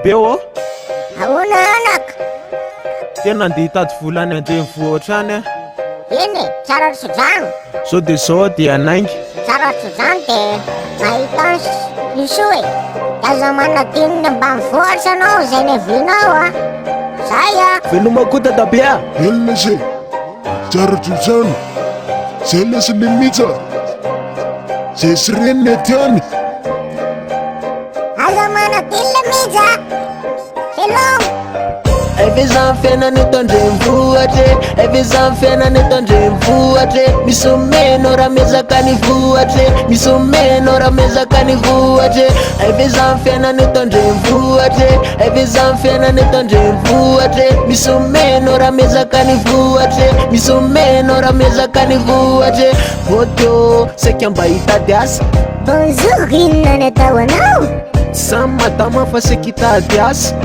be ô ahoana anaka tena andeha hitady vola any andrenivohitra any eny e tsara sodrano sao de zao dia anaingy tsara sodrano de mahita iso e aza manadininy ambanivohitra anao zay nevinao a zay a velomakota dabea elona zay tsara sodrano zay lesy limita zay sy reniny atyany aza manadinyle mija hello Evezan fiainana eto andrenivohitra Evezan fiainana eto andrenivohitra misy omeno raha mezaka ny vohitra misy omeno raha mezaka ny vohitra Evezan fiainana eto andrenivohitra Evezan fiainana eto andrenivohitra misy omeno raha mezaka ny vohitra misy omeno raha mezaka ny vohitra voto saika mba hitady asa bonjour inona ny atao anao samy madama fa saika hitady asa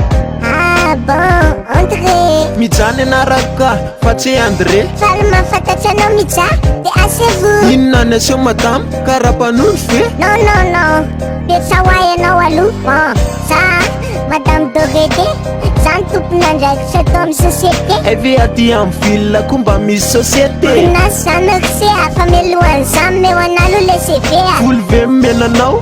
bon entrez mijany anaraka fa tsy André faly mahafantatry anao mijaha de assez-vous inona ny aseo madama karapanondro ve non petsa hoay anao aloha bon za madame Dorete zany tompony andraikitra atao amin'ny société eve aty amin'ny ville koa mba misy société nasy zanakse afa melohan'izany meo analo le CV a folo ve menanao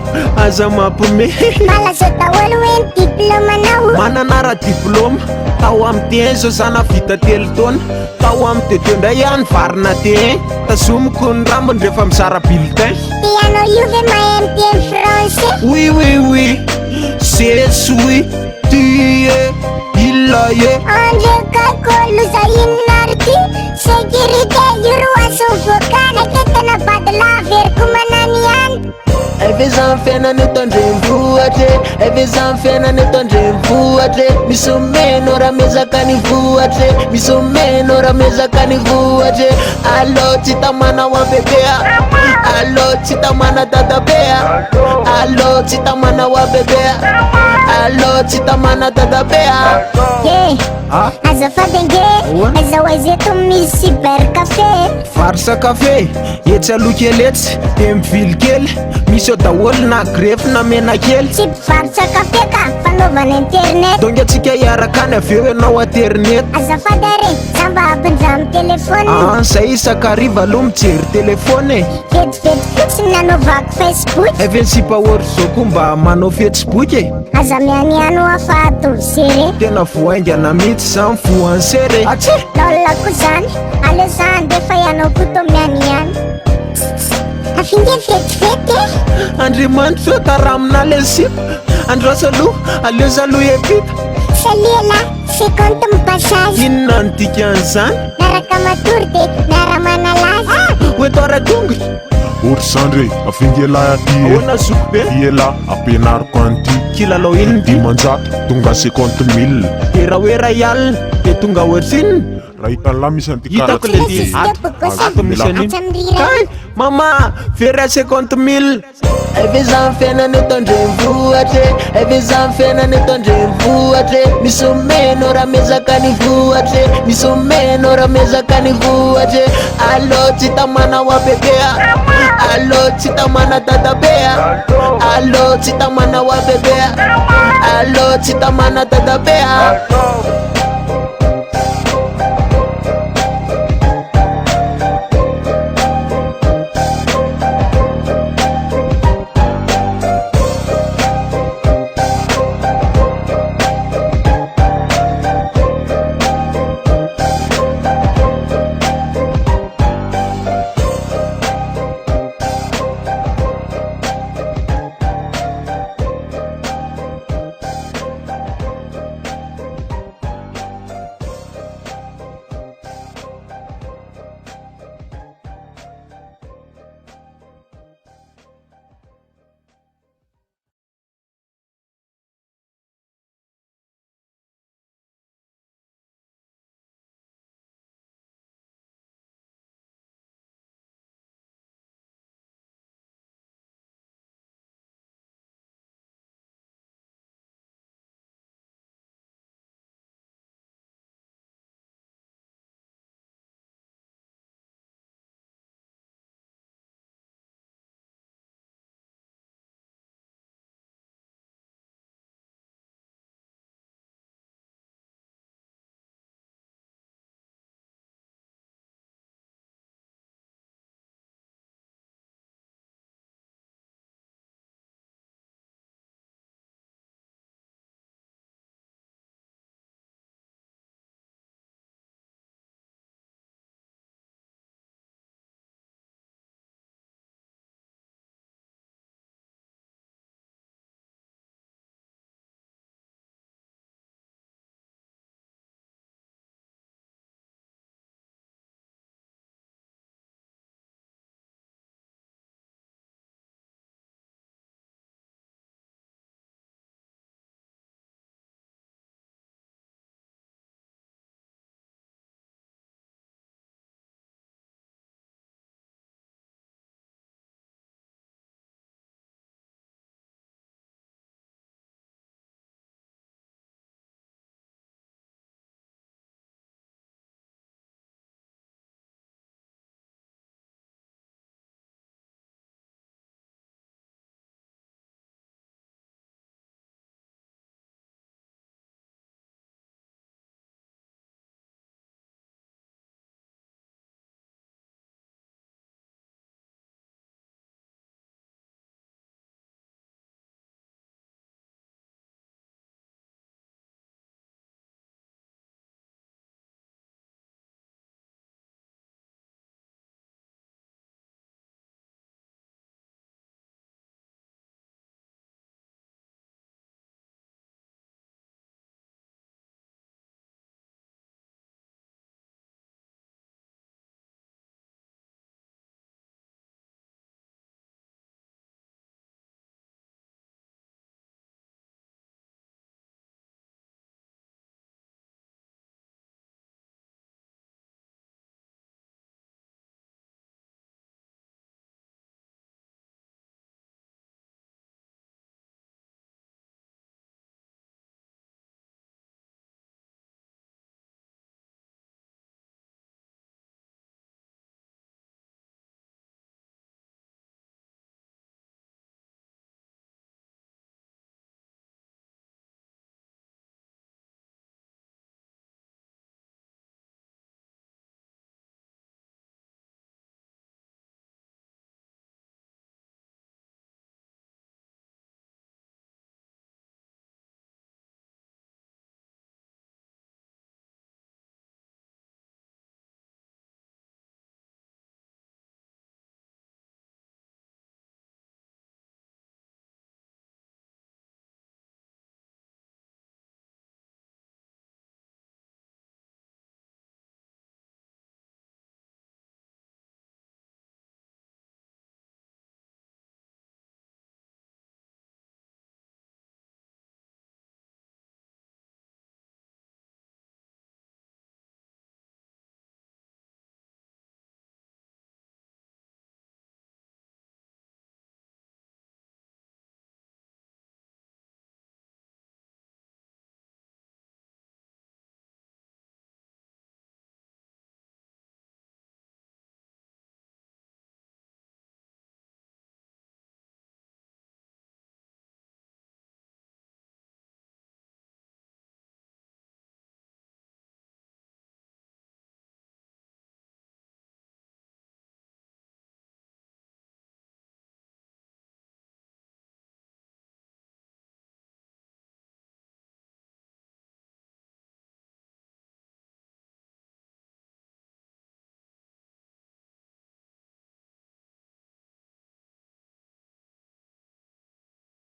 aza mampome malaza daholo hoe ny diplôme anao mananara diplôma tao amin'ny T1 zao zana vita telo taona tao amin'ny T2 ndray ihany varina T1 tazomiko ny rambony rehefa mizara bulletin te anao io ve mahay miteny français oui je suis tu es il ye andrekakolo za inonarity sécurité iroason vocal aketana badala veriko manany ihany Evezan fiainana eto andrenivohitra Evezan fiainana eto andrenivohitra misy omeno raha mezaka ny vohitra misy omeno raha mezaka ny vohitra allo tsy tamana ho abebea allo tsy tamana dadabea allo tsy tamana ho abebea allo tsy tamana dadabea e azafady ange aza oazeto misy cybercafé faritra café etsy aloha kely etsy de mivily kely misy eo daholo na grefy na mena kely tsy mpivarotra café ka fanaovana internet donc atsika hiaraka any aveo ianao internet azafady are za mba ampindra amin'ny telefôny zay isakariva aloha mijery telefôny e vetivety fotsiny nanaovako facebook evensipa ohatra zao koa mba manao facebook e aza mianiano afa atolosere tena voaingana mihitsy zany voansere atsy lolona koa zany aleo za andefa ianao koa to mianiano afinge vetivety e andriamanitra zao taramina le sipa androasa aloha aleo za aloha epita salela seconte mipassage inona ny dikan'izany naraka matory de miara-manalazy oetora tongotra ohatr'izany re afingela aty ahoana zoko be iela ampianariko an'ity kilalao inony dimanjato tonga 50 000 de raha hoe ray alina de tonga ohatrinony raha hitan'la misy an'ity hitako le di ato misy an'iny kay mama very a 50 000 Evezan fiainana eto andrenivohitra Evezan fiainana eto andrenivohitra misy omeno raha mezaka ny vohitra misy omeno raha mezaka ny vohitra allo tsy tamana ho abebea allo tsy tamana dadabea allo tsy tamana ho abebea allo tsy tamana dadabea